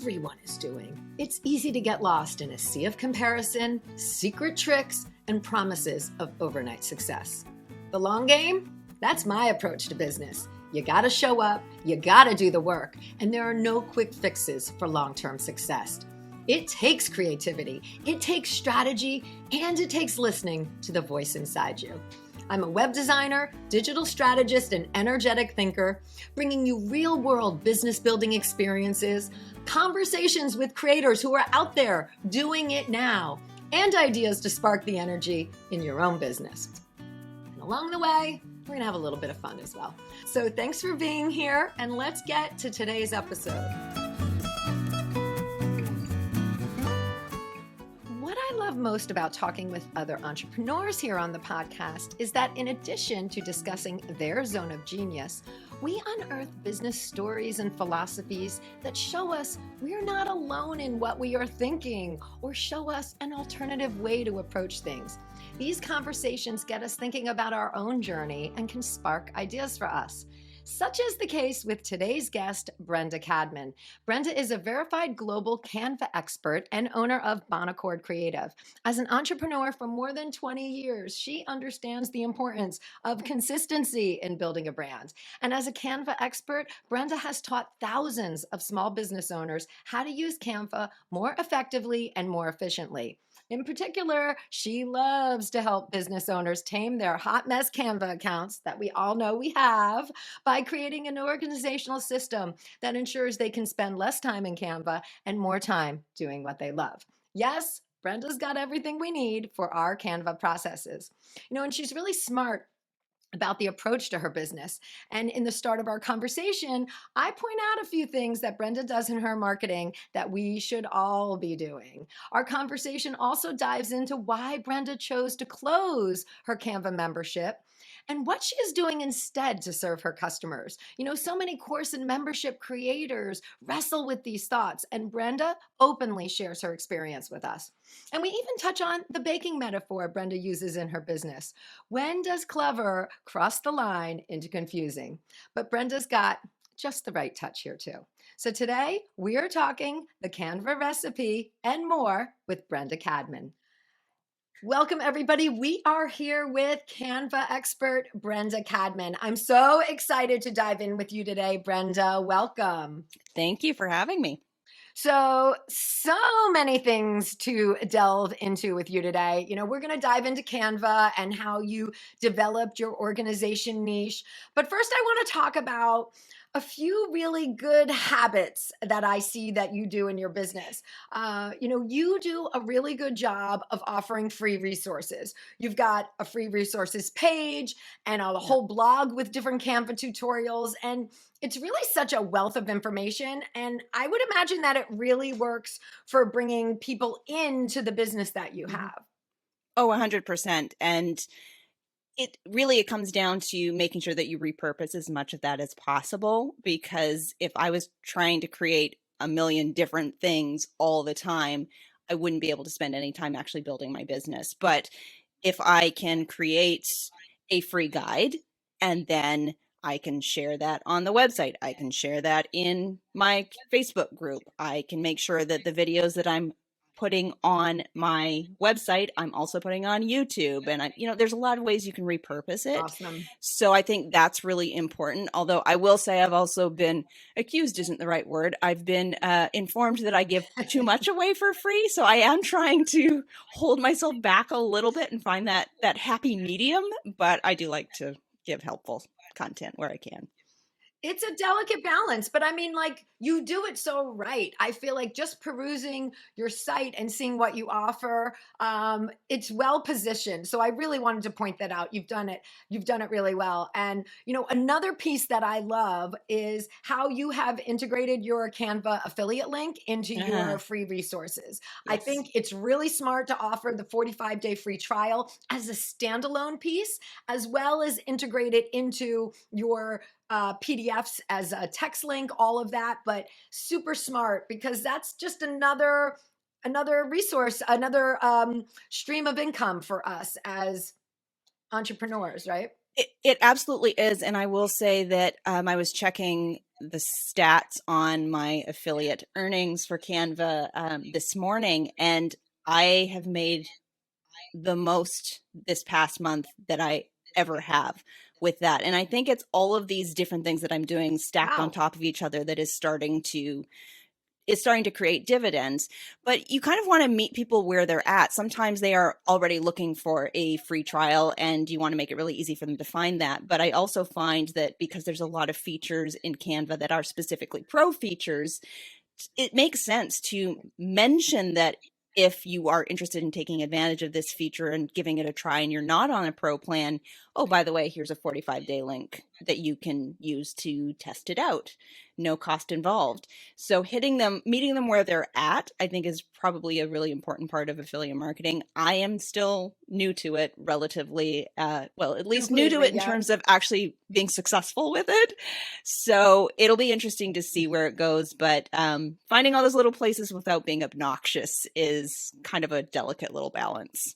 everyone is doing. It's easy to get lost in a sea of comparison, secret tricks, and promises of overnight success. The long game? That's my approach to business. You gotta show up, you gotta do the work, and there are no quick fixes for long-term success. It takes creativity, it takes strategy, and it takes listening to the voice inside you. I'm a web designer, digital strategist, and energetic thinker, bringing you real-world business building experiences, conversations with creators who are out there doing it now, and ideas to spark the energy in your own business. And along the way, we're gonna have a little bit of fun as well. So thanks for being here, and let's get to today's episode. What I love most about talking with other entrepreneurs here on the podcast is that in addition to discussing their zone of genius, we unearth business stories and philosophies that show us we're not alone in what we are thinking or show us an alternative way to approach things. These conversations get us thinking about our own journey and can spark ideas for us. Such is the case with today's guest, Brenda Cadman. Brenda is a verified global Canva expert and owner of Bonaccord Creative. As an entrepreneur for more than 20 years, she understands the importance of consistency in building a brand. And as a Canva expert, Brenda has taught thousands of small business owners how to use Canva more effectively and more efficiently. In particular, she loves to help business owners tame their hot mess Canva accounts that we all know we have by creating an organizational system that ensures they can spend less time in Canva and more time doing what they love. Yes, Brenda's got everything we need for our Canva processes. And she's really smart about the approach to her business. And in the start of our conversation, I point out a few things that Brenda does in her marketing that we should all be doing. Our conversation also dives into why Brenda chose to close her Canva membership and what she is doing instead to serve her customers. So many course and membership creators wrestle with these thoughts, and Brenda openly shares her experience with us. And we even touch on the baking metaphor Brenda uses in her business. When does clever cross the line into confusing? But Brenda's got just the right touch here too. So today we are talking the Canva recipe and more with Brenda Cadman. Welcome, everybody. We are here with Canva expert Brenda Cadman. I'm so excited to dive in with you today, Brenda. Welcome. Thank you for having me. So many things to delve into with you today. We're going to dive into Canva and how you developed your organization niche. But first, I want to talk about a few really good habits that I see that you do in your business. You do a really good job of offering free resources. You've got a free resources page and a whole blog with different Canva tutorials. And it's really such a wealth of information. And I would imagine that it really works for bringing people into the business that you have. Oh, 100%. And it comes down to making sure that you repurpose as much of that as possible, because if I was trying to create a million different things all the time, I wouldn't be able to spend any time actually building my business. But if I can create a free guide and then I can share that on the website, I can share that in my Facebook group, I can make sure that the videos that I'm putting on my website, I'm also putting on YouTube. And there's a lot of ways you can repurpose it. Awesome. So I think that's really important. Although I will say I've also been accused, isn't the right word. I've been informed that I give too much away for free. So I am trying to hold myself back a little bit and find that happy medium. But I do like to give helpful content where I can. It's a delicate balance, but you do it so right. I feel like just perusing your site and seeing what you offer, it's well positioned. So I really wanted to point that out. You've done it really well. And, another piece that I love is how you have integrated your Canva affiliate link into your free resources. Yes. I think it's really smart to offer the 45-day free trial as a standalone piece, as well as integrate it into your PDFs as a text link, all of that, but super smart, because that's just another resource, another stream of income for us as entrepreneurs, right? It absolutely is. And I will say that I was checking the stats on my affiliate earnings for Canva this morning, and I have made the most this past month that I ever have with that. And I think it's all of these different things that I'm doing stacked on Wow. top of each other that is starting to create dividends. But you kind of want to meet people where they're at. Sometimes they are already looking for a free trial and you want to make it really easy for them to find that. But I also find that because there's a lot of features in Canva that are specifically pro features, it makes sense to mention that if you are interested in taking advantage of this feature and giving it a try and you're not on a pro plan, oh, by the way, here's a 45-day link that you can use to test it out. No cost involved. So meeting them where they're at, I think is probably a really important part of affiliate marketing. I am still new to it relatively, well, at least new to Completely, it in yeah. terms of actually being successful with it. So it'll be interesting to see where it goes. But finding all those little places without being obnoxious is kind of a delicate little balance.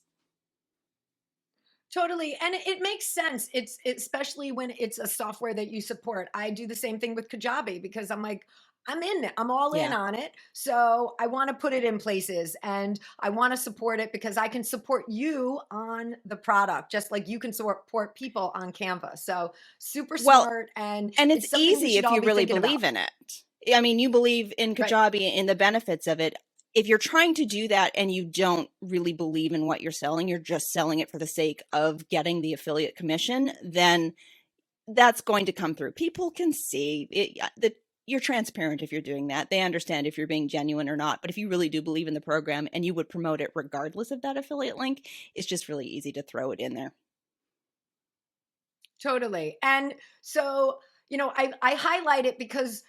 Totally. And it makes sense. It's especially when it's a software that you support. I do the same thing with Kajabi because I'm like, I'm in it. I'm all in Yeah. on it. So I want to put it in places and I want to support it because I can support you on the product, just like you can support people on Canva. So super Well, smart. And and it's it's something we easy should if all you be really thinking about. believe in it. I mean, you believe in Right. Kajabi and the benefits of it. If you're trying to do that and you don't really believe in what you're selling, you're just selling it for the sake of getting the affiliate commission, then that's going to come through. People can see it, that you're transparent if you're doing that. They understand if you're being genuine or not. But if you really do believe in the program and you would promote it regardless of that affiliate link, it's just really easy to throw it in there. Totally. And so, I highlight it because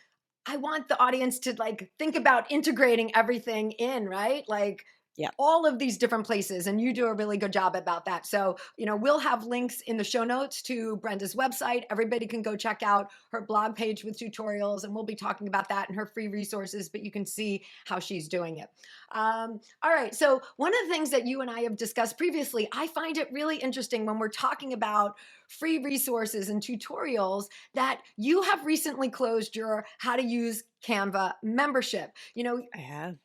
I want the audience to like think about integrating everything in, right? Like Yeah. all of these different places. And you do a really good job about that. So, we'll have links in the show notes to Brenda's website. Everybody can go check out her blog page with tutorials, and we'll be talking about that and her free resources, but you can see how she's doing it. All right. So, one of the things that you and I have discussed previously, I find it really interesting when we're talking about free resources and tutorials that you have recently closed your How to Use Canva membership. I have.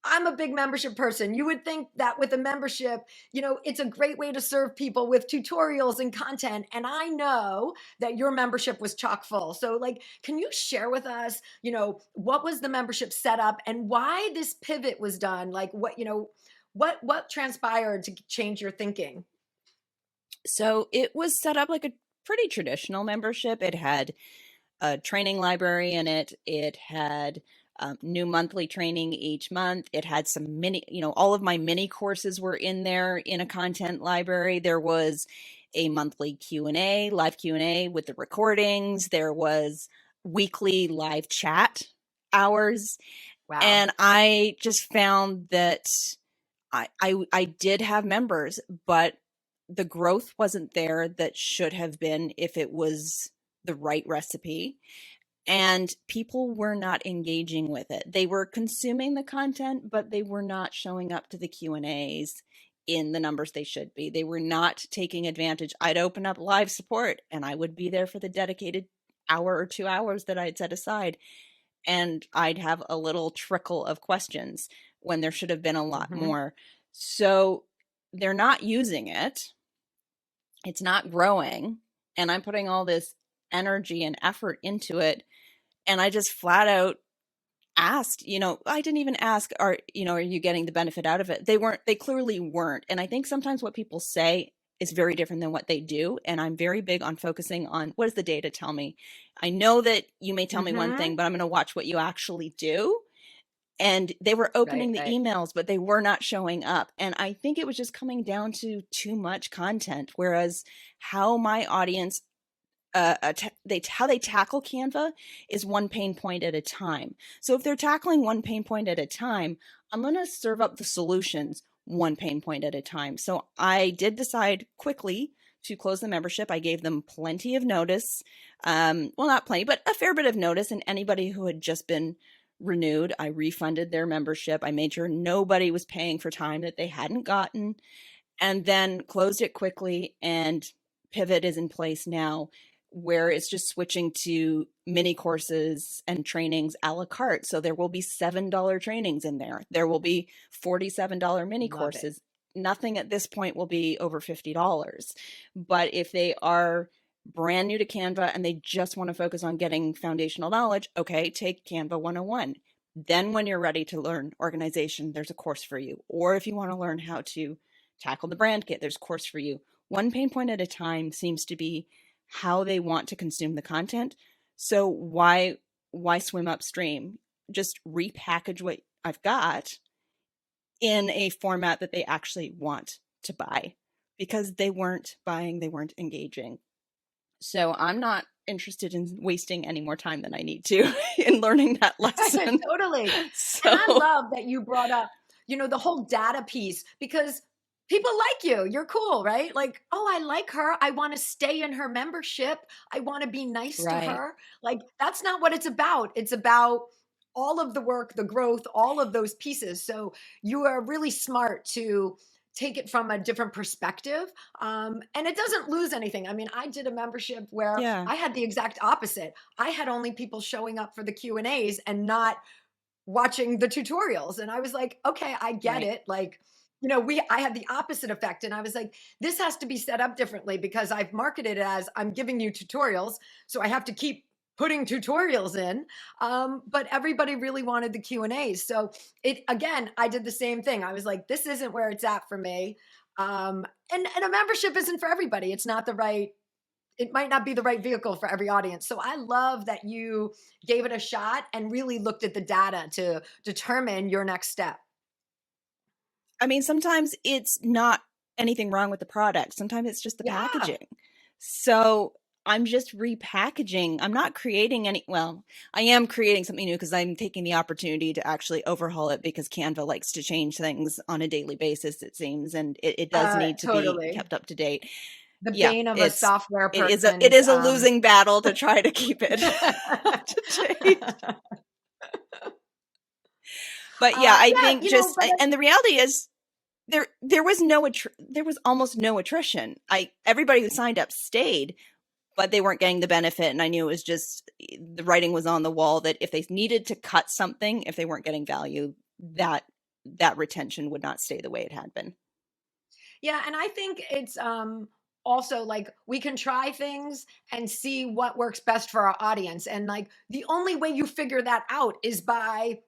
I'm a big membership person. You would think that with a membership, it's a great way to serve people with tutorials and content. And I know that your membership was chock full. So, like, can you share with us, what was the membership setup and why this pivot was done? Like, what transpired to change your thinking? So it was set up like a pretty traditional membership. It had a training library in it. It had new monthly training each month. It had some all of my mini courses were in there in a content library. There was a monthly Q&A, live Q&A with the recordings. There was weekly live chat hours. Wow. And I just found that I did have members, but the growth wasn't there that should have been if it was the right recipe. And people were not engaging with it. They were consuming the content, but they were not showing up to the Q&As in the numbers they should be. They were not taking advantage. I'd open up live support and I would be there for the dedicated hour or 2 hours that I'd set aside. And I'd have a little trickle of questions when there should have been a lot Mm-hmm. more. So they're not using it. It's not growing. And I'm putting all this energy and effort into it. And I just flat out asked, I didn't even ask, are you getting the benefit out of it? They clearly weren't. And I think sometimes what people say is very different than what they do. And I'm very big on focusing on what does the data tell me? I know that you may tell me one thing, but I'm going to watch what you actually do. And they were opening the Right. emails, but they were not showing up. And I think it was just coming down to too much content. Whereas how my audience how they tackle Canva is one pain point at a time. So if they're tackling one pain point at a time, I'm going to serve up the solutions one pain point at a time. So I did decide quickly to close the membership. I gave them plenty of notice. Well, not plenty, but a fair bit of notice. And anybody who had just been renewed, I refunded their membership. I made sure nobody was paying for time that they hadn't gotten, and then closed it quickly. And Pivot is in place now. where it's just switching to mini courses and trainings a la carte. So there will be $7 trainings in there. There will be $47 mini Love it. courses. Nothing at this point will be over $50. But if they are brand new to Canva and they just want to focus on getting foundational knowledge, okay, take Canva 101. Then when you're ready to learn organization, there's a course for you. Or if you want to learn how to tackle the brand kit, there's a course for you. One pain point at a time seems to be how they want to consume the content. So why swim upstream? Just repackage what I've got in a format that they actually want to buy, because they weren't buying, they weren't engaging. So I'm not interested in wasting any more time than I need to in learning that lesson. Totally. So And I love that you brought up, the whole data piece, because people like you. You're cool, right? Like, oh, I like her. I want to stay in her membership. I want to be nice to right. her. Like, that's not what it's about. It's about all of the work, the growth, all of those pieces. So you are really smart to take it from a different perspective, and it doesn't lose anything. I mean, I did a membership where Yeah. I had the exact opposite. I had only people showing up for the Q&As and not watching the tutorials. And I was like, okay, I get Right. it. Like, I had the opposite effect. And I was like, this has to be set up differently, because I've marketed it as I'm giving you tutorials. So I have to keep putting tutorials in. But everybody really wanted the Q&As. So again, I did the same thing. I was like, this isn't where it's at for me. And a membership isn't for everybody. It might not be the right vehicle for every audience. So I love that you gave it a shot and really looked at the data to determine your next step. I mean, sometimes it's not anything wrong with the product. Sometimes it's just the Yeah. packaging. So I'm just repackaging. I'm not creating well, I am creating something new because I'm taking the opportunity to actually overhaul it, because Canva likes to change things on a daily basis, it seems, and it does need to be Totally. kept up to date. The Yeah, bane of a software it person's is a losing battle to try to keep it up to date. But yeah, I yeah, think just but and the reality is there was there was almost no attrition. Everybody who signed up stayed, but they weren't getting the benefit, and I knew it was just the writing was on the wall that if they needed to cut something, if they weren't getting value, that retention would not stay the way it had been. yeah, and I think it's also like we can try things and see what works best for our audience. And like the only way you figure that out is by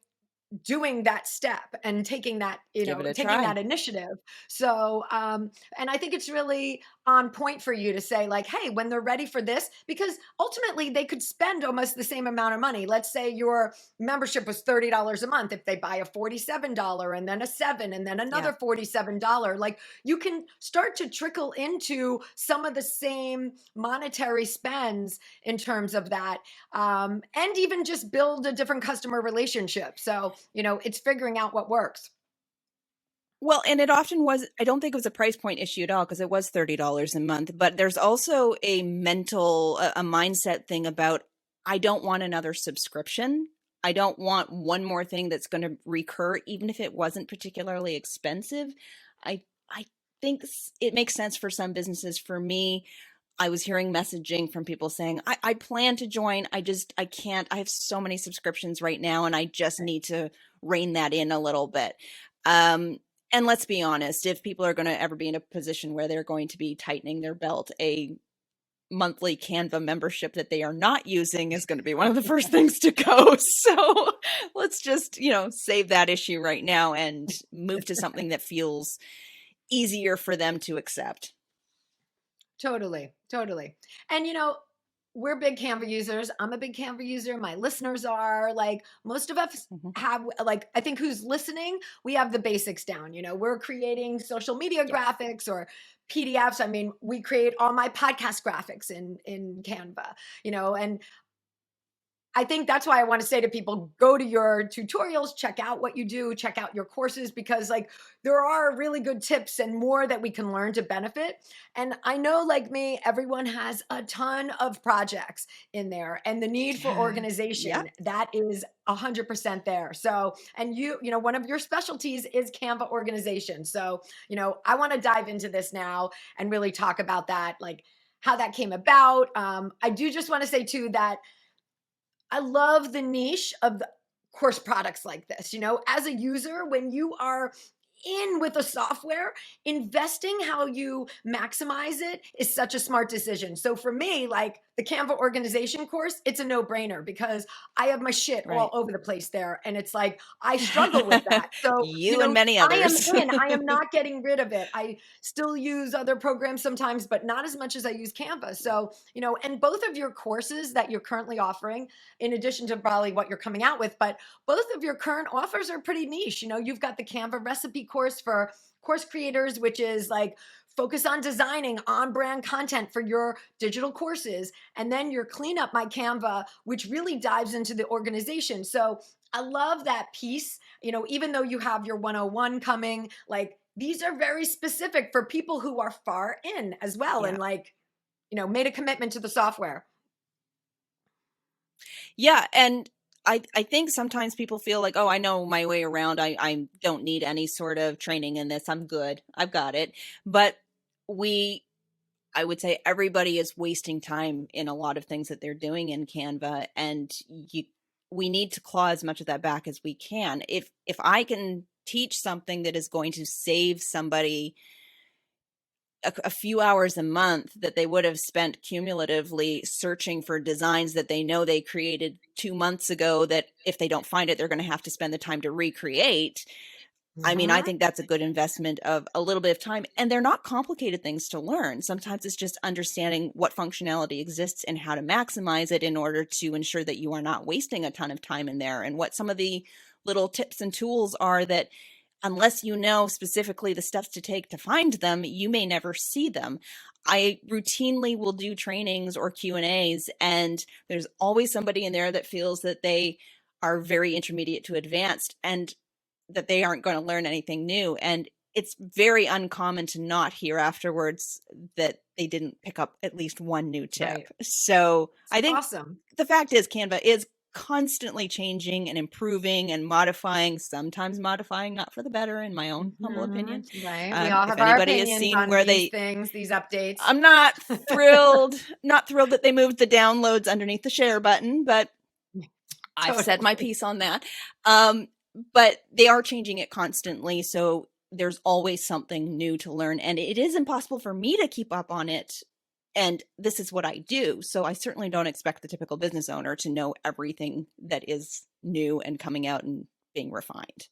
doing that step and Give it a taking try. that initiative. So and I think it's really on point for you to say, like, hey, when they're ready for this, because ultimately they could spend almost the same amount of money. Let's say your membership was $30 a month. If they buy a $47 and then a 7 and then Yeah. another $47, like, you can start to trickle into some of the same monetary spends in terms of that, and even just build a different customer relationship. So, it's figuring out what works. Well, and it often was, I don't think it was a price point issue at all, because it was $30 a month, but there's also a mindset thing about, I don't want another subscription. I don't want one more thing that's going to recur, even if it wasn't particularly expensive. I think it makes sense for some businesses. For me, I was hearing messaging from people saying, I plan to join. I can't. I have so many subscriptions right now, and I just need to rein that in a little bit. And let's be honest, if people are going to ever be in a position where they're going to be tightening their belt, a monthly Canva membership that they are not using is going to be one of the first things to go. So let's just, save that issue right now and move to something that feels easier for them to accept. Totally, totally. And we're big Canva users. I'm a big Canva user. My listeners are, like, most of us Mhm. have, like, I think who's listening, we have the basics down. We're creating social media Yeah. graphics or PDFs. I mean, we create all my podcast graphics in Canva, and I think that's why I want to say to people, go to your tutorials, check out what you do, check out your courses, because, like, there are really good tips and more that we can learn to benefit. And I know, like me, everyone has a ton of projects in there, and the need for Yeah. organization, that is 100% there. So, and one of your specialties is Canva organization. So, I want to dive into this now and really talk about that. Like, how that came about. I do just want to say too that I love the niche of the course products like this. As a user, when you are in with a software, investing how you maximize it is such a smart decision. So for me, like the Canva organization course, it's a no-brainer because I have my shit all Right. over the place there. And it's like, I struggle with that. So, You and many I am others. in, I am not getting rid of it. I still use other programs sometimes, but not as much as I use Canva. So, and both of your courses that you're currently offering, in addition to probably what you're coming out with, but both of your current offers are pretty niche. You've got the Canva recipe course for course creators, which is like focus on designing on brand content for your digital courses. And then your Clean Up My Canva, which really dives into the organization. So I love that piece. Even though you have your 101 coming, like these are very specific for people who are far in as well. Yeah. And like, made a commitment to the software. Yeah. And I think sometimes people feel like, oh, I know my way around. I don't need any sort of training in this. I'm good. I've got it. But I would say everybody is wasting time in a lot of things that they're doing in Canva. And we need to claw as much of that back as we can. If I can teach something that is going to save somebody a few hours a month that they would have spent cumulatively searching for designs that they know they created 2 months ago, that if they don't find it, they're going to have to spend the time to recreate. I mean, I think that's a good investment of a little bit of time, and they're not complicated things to learn. Sometimes it's just understanding what functionality exists and how to maximize it in order to ensure that you are not wasting a ton of time in there, and what some of the little tips and tools are that, unless you know specifically the steps to take to find them, you may never see them. I routinely will do trainings or Q&As, and there's always somebody in there that feels that they are very intermediate to advanced and that they aren't going to learn anything new. And it's very uncommon to not hear afterwards that they didn't pick up at least one new tip. Right. So I think awesome. The fact is Canva is constantly changing and improving and modifying, sometimes modifying not for the better, in my own humble opinion. Right. We all If have our anybody has opinions seen on where these things, these updates. I'm not thrilled that they moved the downloads underneath the share button, but I've said my piece on that. But they are changing it constantly. So there's always something new to learn, and it is impossible for me to keep up on it. And this is what I do. So I certainly don't expect the typical business owner to know everything that is new and coming out and being refined.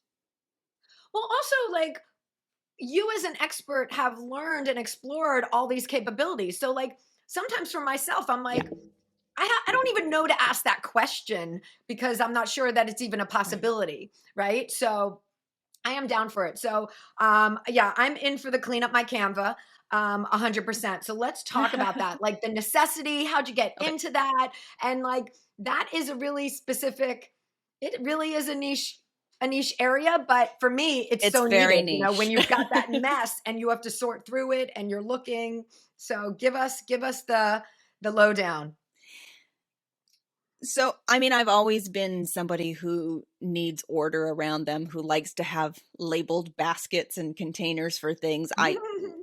Well, also, like, you as an expert have learned and explored all these capabilities. So, like, sometimes for myself, I'm like, I don't even know to ask that question because I'm not sure that it's even a possibility, right? So I am down for it. So yeah, I'm in for the Clean Up My Canva 100%. So let's talk about that. Like the necessity, how'd you get into that? And like that is a really specific, it really is a niche area, but for me, it's so very needed. niche. When you've got that mess and you have to sort through it and you're looking. So give us the lowdown. So, I mean, I've always been somebody who needs order around them, who likes to have labeled baskets and containers for things. I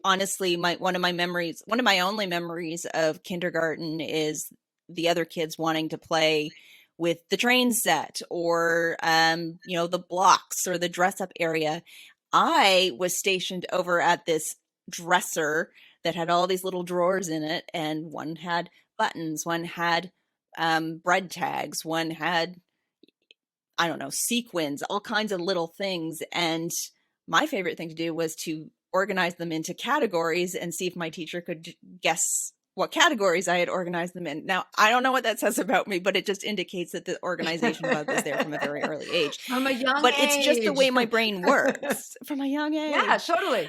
honestly, one of my only memories of kindergarten is the other kids wanting to play with the train set or, the blocks or the dress up area. I was stationed over at this dresser that had all these little drawers in it, and one had buttons, one had bread tags, one had, I don't know, sequins, all kinds of little things. And my favorite thing to do was to organize them into categories and see if my teacher could guess what categories I had organized them in. Now, I don't know what that says about me, but it just indicates that the organization bug was there from a very early age. From a young but age. It's just the way my brain works from a young age. Yeah, totally.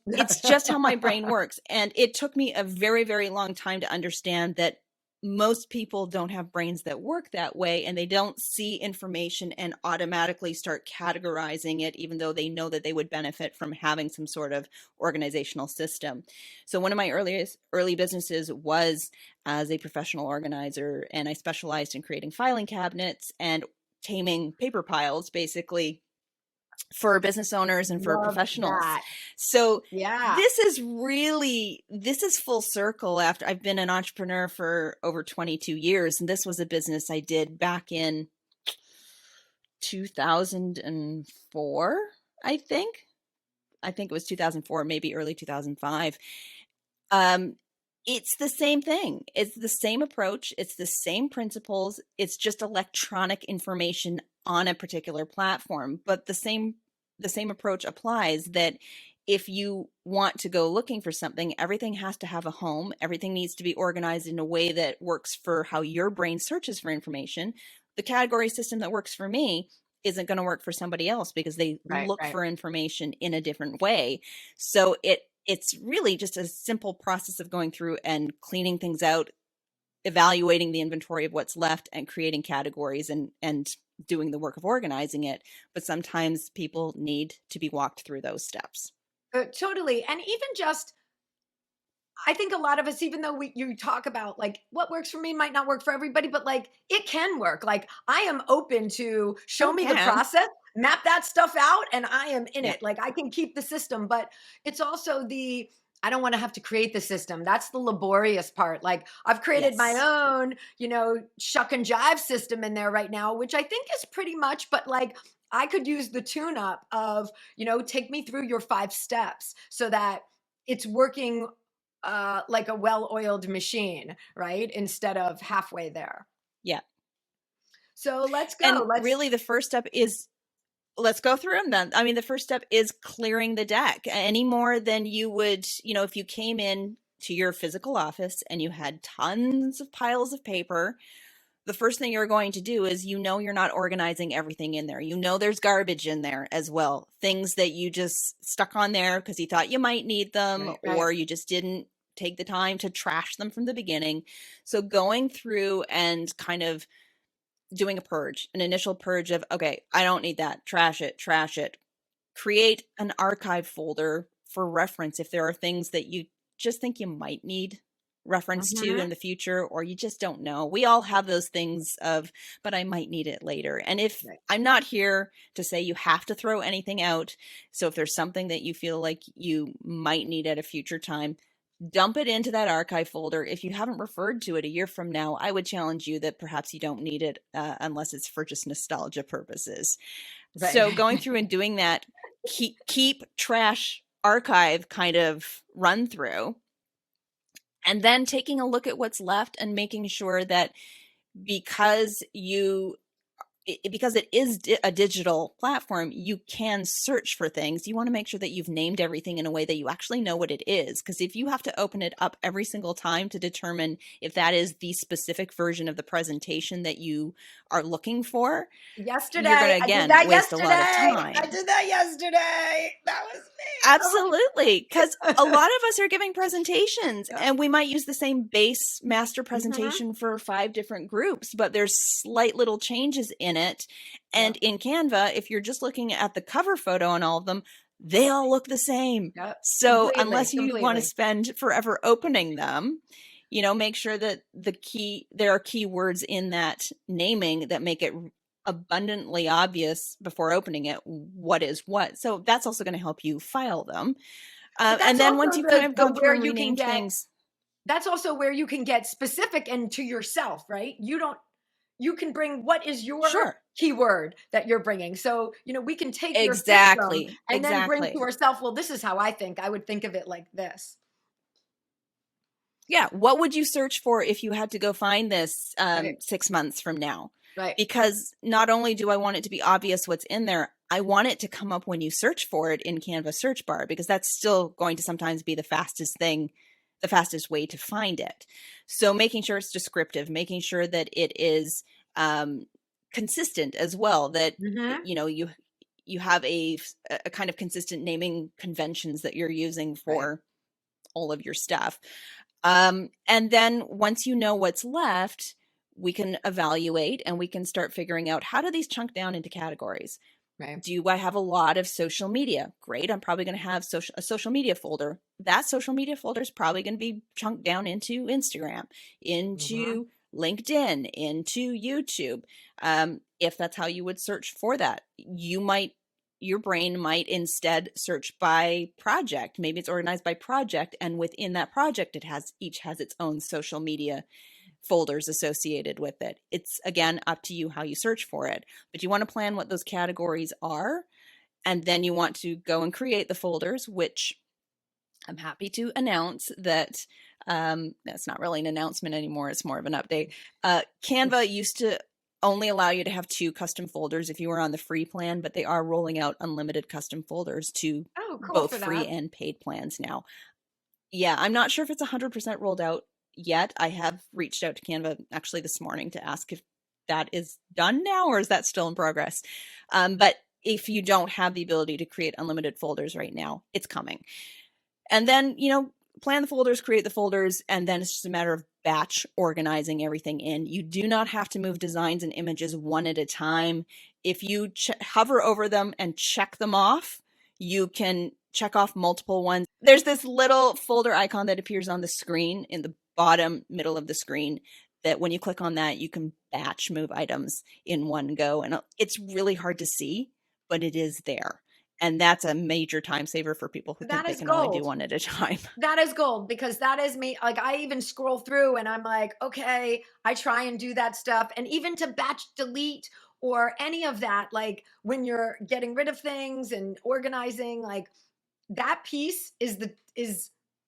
It's just how my brain works. And it took me a very, very long time to understand that most people don't have brains that work that way, and they don't see information and automatically start categorizing it, even though they know that they would benefit from having some sort of organizational system. So one of my early businesses was as a professional organizer, and I specialized in creating filing cabinets and taming paper piles, basically for business owners and for Love professionals. that. So Yeah. this is full circle after I've been an entrepreneur for over 22 years. And this was a business I did back in 2004, I think. I think it was 2004, maybe early 2005. It's the same thing. It's the same approach. It's the same principles. It's just electronic information on a particular platform. But the same approach applies that if you want to go looking for something, everything has to have a home. Everything needs to be organized in a way that works for how your brain searches for information. The category system that works for me isn't going to work for somebody else because they look for information in a different way. So it's really just a simple process of going through and cleaning things out, evaluating the inventory of what's left, and creating categories and doing the work of organizing it. But sometimes people need to be walked through those steps. Totally. And even just, I think a lot of us, even though you talk about like what works for me might not work for everybody, but like it can work. Like I am open to show me the process, map that stuff out, and I am in it. Like I can keep the system, but it's also I don't want to have to create the system. That's the laborious part. Like I've created my own, shuck and jive system in there right now, which I think is pretty much, but like I could use the tune up of, take me through your 5 steps so that it's working like a well-oiled machine, right? Instead of halfway there. Yeah. So let's go. And really the first step is, let's go through them then. I mean, the first step is clearing the deck any more than you would, if you came in to your physical office and you had tons of piles of paper. The first thing you're going to do is, you're not organizing everything in there. There's garbage in there as well. Things that you just stuck on there because you thought you might need them, or you just didn't take the time to trash them from the beginning. So going through and kind of doing a purge, an initial purge of, okay, I don't need that. Trash it. Create an archive folder for reference if there are things that you just think you might need reference to in the future, or you just don't know. We all have those things of, but I might need it later. And if I'm not here to say you have to throw anything out. So if there's something that you feel like you might need at a future time, dump it into that archive folder. If you haven't referred to it a year from now, I would challenge you that perhaps you don't need it unless it's for just nostalgia purposes. So going through and doing that, keep trash archive kind of run through. And then taking a look at what's left and making sure that because it is a digital platform, you can search for things. You want to make sure that you've named everything in a way that you actually know what it is. Because if you have to open it up every single time to determine if that is the specific version of the presentation that you are looking for, yesterday, you're going to, again, waste a lot of time. I did that yesterday. That was me. Absolutely. Because a lot of us are giving presentations and we might use the same base master presentation for 5 different groups, but there's slight little changes in it. And in Canva, if you're just looking at the cover photo on all of them, they all look the same. So unless you want to spend forever opening them, make sure that there are keywords in that naming that make it abundantly obvious before opening it what is what. So that's also going to help you file them. And then once you've kind of gone through and renamed things, that's also where you can get specific and to yourself, right? You can bring what is your keyword that you're bringing. So, we can take your system and then bring to ourselves, well, this is how I think. I would think of it like this. Yeah. What would you search for if you had to go find this 6 months from now? Right. Because not only do I want it to be obvious what's in there, I want it to come up when you search for it in Canva search bar, because that's still going to sometimes be the fastest way to find it. So making sure it's descriptive, making sure that it is consistent as well, that, you have a kind of consistent naming conventions that you're using for all of your stuff. And then once you know what's left, we can evaluate and we can start figuring out, how do these chunk down into categories? Do I have a lot of social media? Great. I'm probably going to have a social media folder. That social media folder is probably going to be chunked down into Instagram, into LinkedIn, into YouTube. If that's how you would search for that, you might your brain might instead search by project. Maybe it's organized by project, and within that project, each has its own social media folders associated with it. It's, again, up to you how you search for it, but you want to plan what those categories are, and then you want to go and create the folders, which I'm happy to announce that that's not really an announcement anymore. It's more of an update. Canva used to only allow you to have 2 custom folders if you were on the free plan, but they are rolling out unlimited custom folders to both free and paid plans now. Yeah, I'm not sure if it's 100% rolled out yet. I have reached out to Canva actually this morning to ask if that is done now or is that still in progress. But if you don't have the ability to create unlimited folders right now, it's coming. And then, plan the folders, create the folders, and then it's just a matter of batch organizing everything in. You do not have to move designs and images one at a time. If you hover over them and check them off, you can check off multiple ones. There's this little folder icon that appears on the screen in the bottom middle of the screen that when you click on that, you can batch move items in one go. And it's really hard to see, but it is there. And that's a major time saver for people who think they can only do one at a time. That is gold, because that is me. Like, I even scroll through and I'm like, okay, I try and do that stuff. And even to batch delete or any of that, like when you're getting rid of things and organizing, like that piece is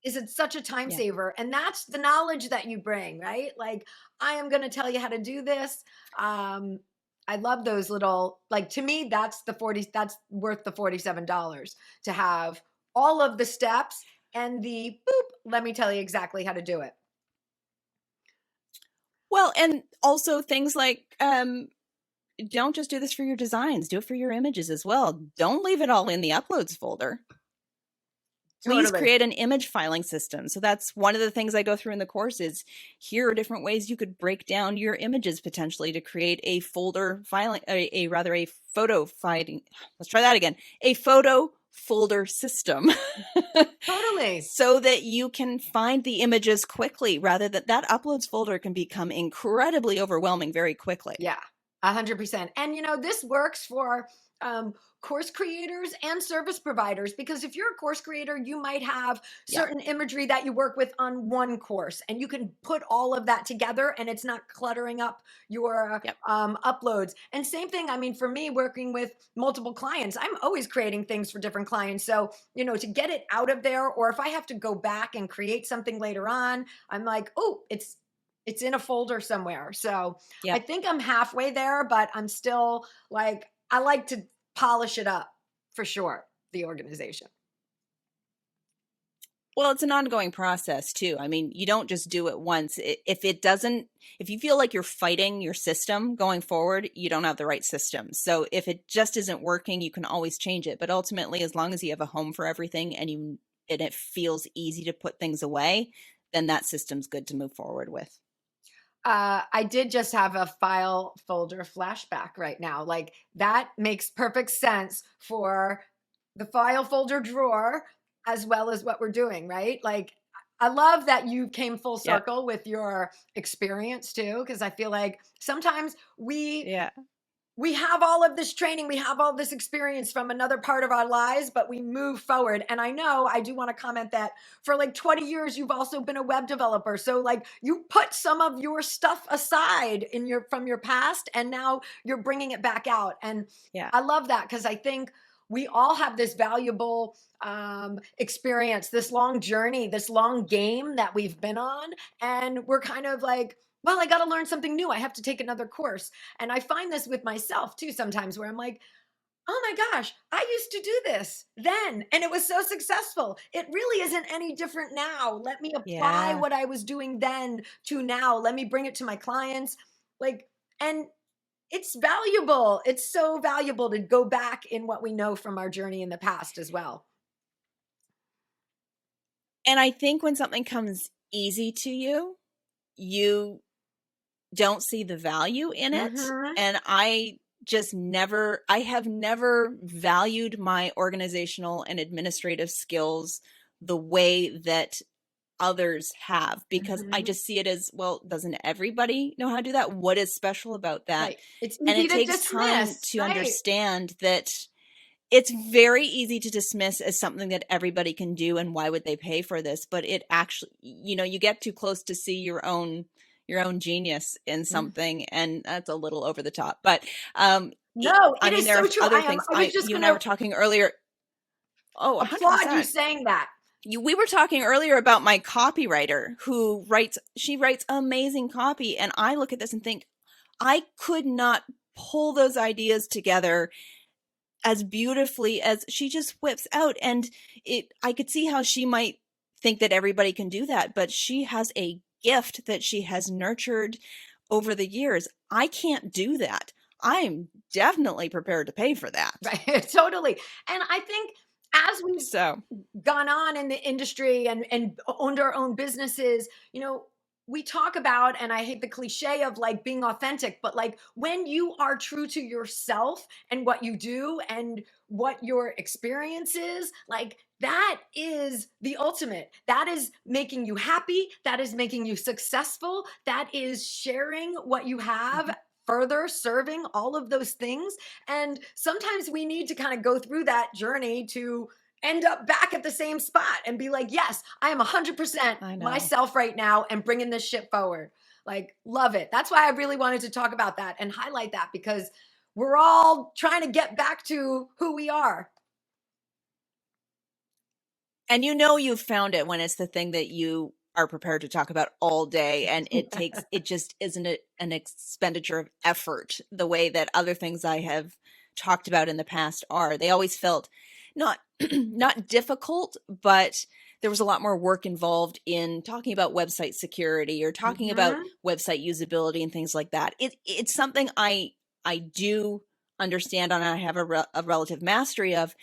it such a time saver. And that's the knowledge that you bring, right? Like, I am going to tell you how to do this. I love those little, like, to me, that's worth the $47 to have all of the steps and the boop, let me tell you exactly how to do it. Well, and also things like, don't just do this for your designs, do it for your images as well. Don't leave it all in the uploads folder. Please create an image filing system. So that's one of the things I go through in the course is here are different ways you could break down your images potentially to create a folder filing, a photo filing. Let's try that again. A photo folder system. Totally. So that you can find the images quickly rather than that uploads folder can become incredibly overwhelming very quickly. Yeah, 100%. And this works for course creators and service providers, because if you're a course creator, you might have certain imagery that you work with on one course, and you can put all of that together and it's not cluttering up your uploads. And same thing, I mean, for me working with multiple clients, I'm always creating things for different clients. So, to get it out of there, or if I have to go back and create something later on, I'm like, oh, it's in a folder somewhere. So I think I'm halfway there, but I'm still like, I like to polish it up for sure, the organization. Well, it's an ongoing process too. I mean, you don't just do it once. If you feel like you're fighting your system going forward, you don't have the right system. So if it just isn't working, you can always change it. But ultimately, as long as you have a home for everything and it feels easy to put things away, then that system's good to move forward with. I did just have a file folder flashback right now. Like, that makes perfect sense for the file folder drawer as well as what we're doing, right? Like, I love that you came full circle with your experience too, because I feel like sometimes we have all of this training, we have all this experience from another part of our lives, but we move forward. And I know I do want to comment that for like 20 years, you've also been a web developer. So like, you put some of your stuff aside from your past, and now you're bringing it back out. And I love that, because I think we all have this valuable experience, this long journey, this long game that we've been on. And we're kind of like, well, I got to learn something new. I have to take another course. And I find this with myself too sometimes, where I'm like, oh my gosh, I used to do this then, and it was so successful. It really isn't any different now. Let me apply what I was doing then to now. Let me bring it to my clients. And it's valuable. It's so valuable to go back in what we know from our journey in the past as well. And I think when something comes easy to you, you don't see the value in it. And I have never valued my organizational and administrative skills the way that others have, because I just see it as, well, doesn't everybody know how to do that? What is special about that? Right. It's and easy it to takes dismiss, time to understand that it's very easy to dismiss as something that everybody can do, and why would they pay for this? But it actually, you get too close to see your own genius in something, and that's a little over the top. But No, I it mean, is there so are true. other things. I was just You going and I to were talking earlier. Oh, applaud you 100%. saying that. We were talking earlier about my copywriter who she writes amazing copy, and I look at this and think, I could not pull those ideas together as beautifully as she just whips out. And I could see how she might think that everybody can do that, but she has a gift that she has nurtured over the years. I can't do that. I'm definitely prepared to pay for that. Right. Totally. And I think as we've So, gone on in the industry and owned our own businesses, we talk about, and I hate the cliche of like being authentic, but like when you are true to yourself and what you do and what your experience is, like that is the ultimate. That is making you happy. That is making you successful. That is sharing what you have, further serving, all of those things. And sometimes we need to kind of go through that journey to end up back at the same spot and be like, yes, I am 100% I know. myself right now and bringing this shit forward. Like, love it. That's why I really wanted to talk about that and highlight that, because we're all trying to get back to who we are. And you've found it when it's the thing that you are prepared to talk about all day, and it just isn't an expenditure of effort the way that other things I have talked about in the past are. They always felt not not difficult, but there was a lot more work involved in talking about website security or talking about website usability and things like that. It's something I do understand and I have a relative mastery of,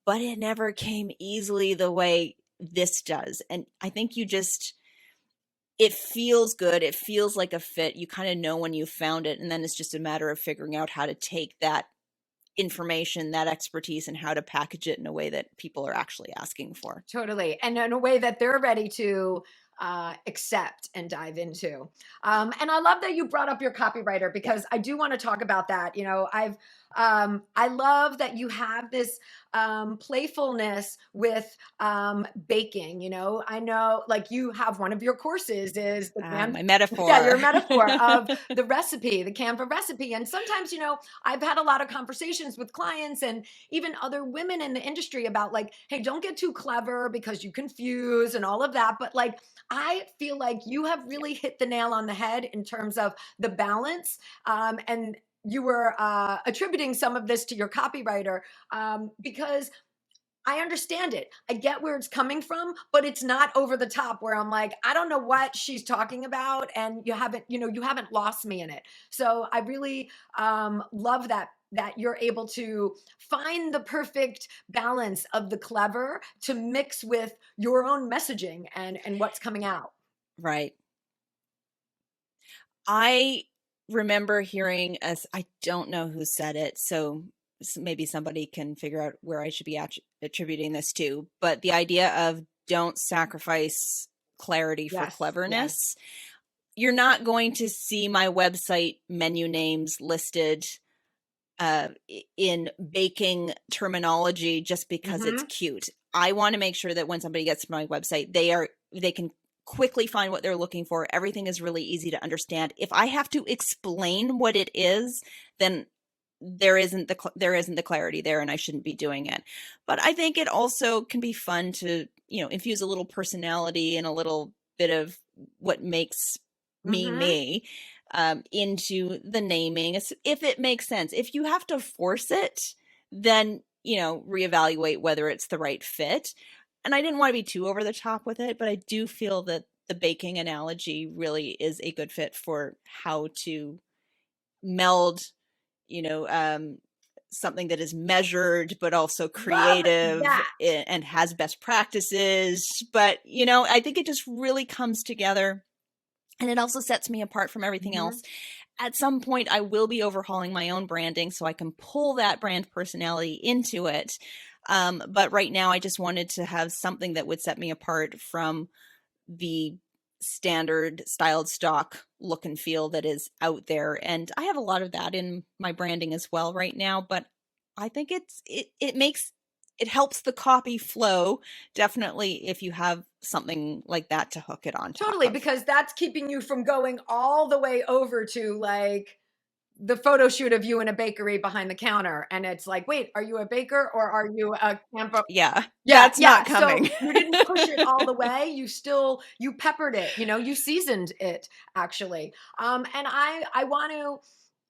but it never came easily the way this does. And I think it feels good. It feels like a fit. You kind of know when you found it. And then it's just a matter of figuring out how to take that information, that expertise, and how to package it in a way that people are actually asking for. Totally. And in a way that they're ready to accept and dive into. And I love that you brought up your copywriter, because I do want to talk about that. I love that you have this playfulness with baking. I know like you have one of your courses is my metaphor. Yeah, your metaphor of the recipe, the Canva recipe. And sometimes, I've had a lot of conversations with clients and even other women in the industry about like, hey, don't get too clever because you confuse and all of that. But like, I feel like you have really hit the nail on the head in terms of the balance. And you were attributing some of this to your copywriter, because I understand it. I get where it's coming from, but it's not over the top where I'm like, I don't know what she's talking about. And you haven't lost me in it. So I really love that you're able to find the perfect balance of the clever to mix with your own messaging and what's coming out. Right. I remember hearing I don't know who said it, so maybe somebody can figure out where I should be attributing this to, but the idea of don't sacrifice clarity for cleverness. Yes. You're not going to see my website menu names listed in baking terminology just because it's cute. I want to make sure that when somebody gets to my website, they can quickly find what they're looking for. Everything is really easy to understand. If I have to explain what it is, then there isn't the clarity there, and I shouldn't be doing it. But I think it also can be fun to, infuse a little personality and a little bit of what makes me into the naming, if it makes sense. If you have to force it, then, reevaluate whether it's the right fit. And I didn't want to be too over the top with it, but I do feel that the baking analogy really is a good fit for how to meld, something that is measured, but also creative and has best practices. But, I think it just really comes together, and it also sets me apart from everything else. At some point, I will be overhauling my own branding so I can pull that brand personality into it. But right now, I just wanted to have something that would set me apart from the standard styled stock look and feel that is out there. And I have a lot of that in my branding as well right now, but I think it helps the copy flow, definitely, if you have something like that to hook it on top Totally, of. because that's keeping you from going all the way over to like the photo shoot of you in a bakery behind the counter. And it's like, wait, are you a baker or are you a Canva? Yeah, Yeah, that's yeah. not So coming. you didn't push it all the way. You peppered it, you seasoned it actually. And I want to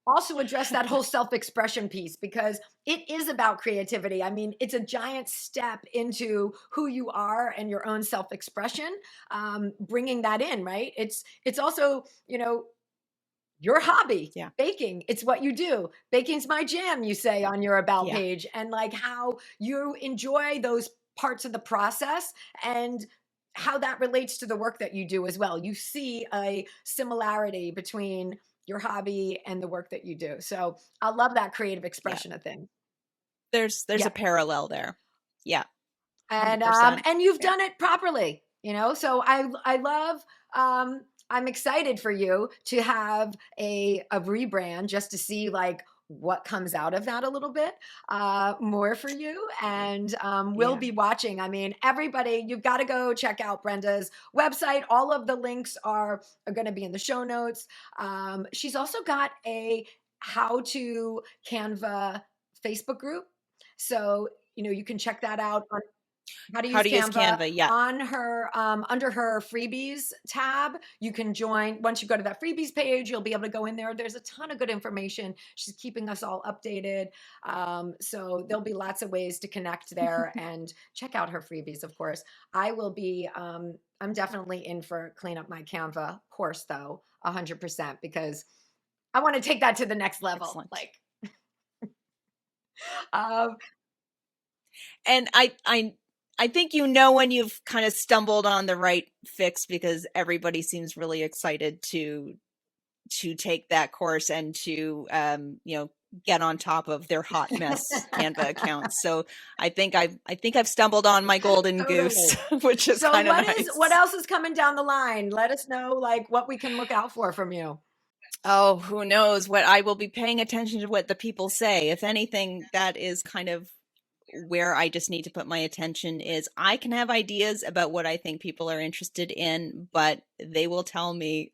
also address that whole self-expression piece because it is about creativity. I mean, it's a giant step into who you are and your own self-expression, bringing that in, right? It's also, your hobby, Yeah. baking. It's what you do. Baking's my jam, you say on your about Yeah. page, and like how you enjoy those parts of the process and how that relates to the work that you do as well. You see a similarity between your hobby and the work that you do. So I love that creative Yeah. expression of things. There's Yeah. a parallel there. Yeah. And 100%. and you've Yeah. done it properly, so I love, I'm excited for you to have a rebrand just to see like what comes out of that a little bit more for you. And we'll Yeah. be watching. I mean, everybody, you've got to go check out Brenda's website. All of the links are going to be in the show notes. She's also got a how to Canva Facebook group, so you can check that out on how to How use to use Canva Canva. Yeah. on her under her freebies tab. You can join. Once you go to that freebies page, you'll be able to go in there. There's a ton of good information. She's keeping us all updated, so there'll be lots of ways to connect there and check out her freebies. Of course, I will be. I'm definitely in for clean up my Canva course though, 100%, because I want to take that to the next level. Excellent. Like, um, And I think when you've kind of stumbled on the right fix, because everybody seems really excited to take that course and to get on top of their hot mess Canva accounts. So I think I've stumbled on my golden goose, which is so kind of nice. what else is coming down the line? Let us know like what we can look out for from you. Oh, who knows what I will be paying attention to what the people say. If anything, that is kind of where I just need to put my attention. Is I can have ideas about what I think people are interested in, but they will tell me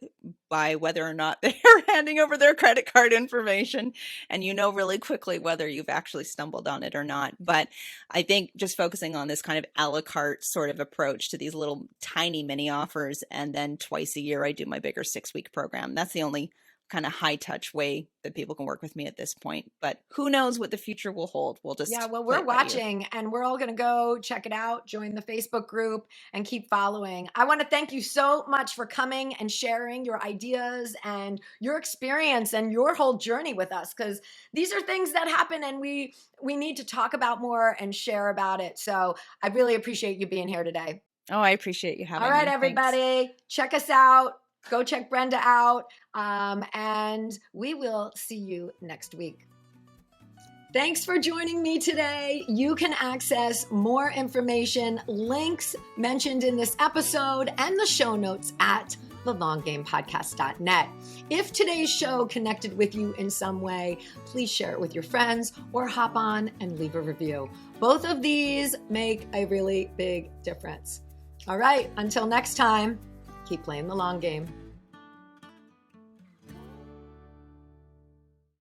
by whether or not they're handing over their credit card information, and really quickly whether you've actually stumbled on it or not. But I think just focusing on this kind of a la carte sort of approach to these little tiny mini offers, and then twice a year I do my bigger 6-week program. That's the only kind of high touch way that people can work with me at this point. But who knows what the future will hold. We'll just We're watching and we're all going to go check it out, join the Facebook group and keep following. I want to thank you so much for coming and sharing your ideas and your experience and your whole journey with us, because these are things that happen and we need to talk about more and share about it. So I really appreciate you being here today. Oh, I appreciate you having me. All right, everybody, Thanks. check us out. Go check Brenda out, and we will see you next week. Thanks for joining me today. You can access more information, links mentioned in this episode, and the show notes at thelonggamepodcast.net. If today's show connected with you in some way, please share it with your friends or hop on and leave a review. Both of these make a really big difference. All right, until next time, keep playing the long game.